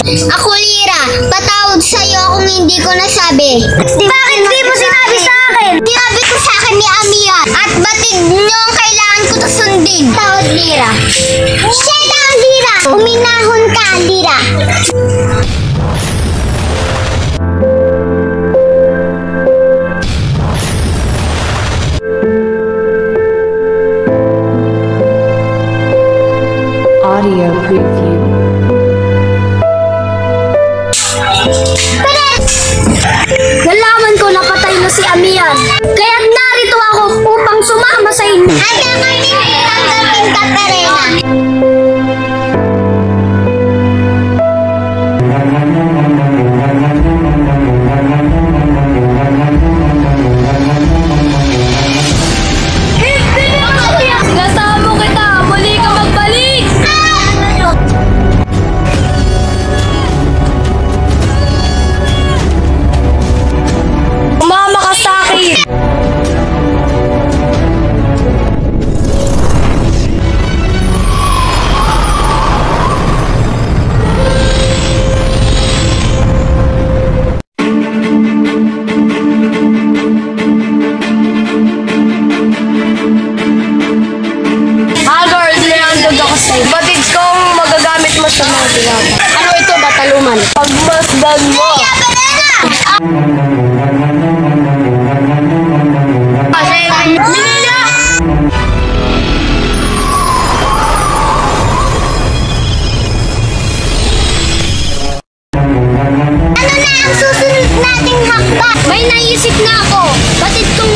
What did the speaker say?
Ako, Lira, patawad sa'yo kung hindi ko nasabi. Bakit di mo sinabi sa akin? Sinabi ko sa akin ni Amian at batid nyo ang kailangan ko to sundin. Tawad, Lira. Siya daw, Lira. Uminahon ka, Lira. Audio preview. Nalaman ko na patay na si Amian. Kaya't narito ako upang sumama sa inyo. At ako tanggapin ka, Karena. Sinasamo kita! Muli ka magbalik! Umama ka sa akin! Batid kong magagamit mo sa mga tinapa. Ano ito, bataluman? Pagmasdan mo! Minila! Ano na ang susunod nating hakbang? May naisip na ako. Batid kong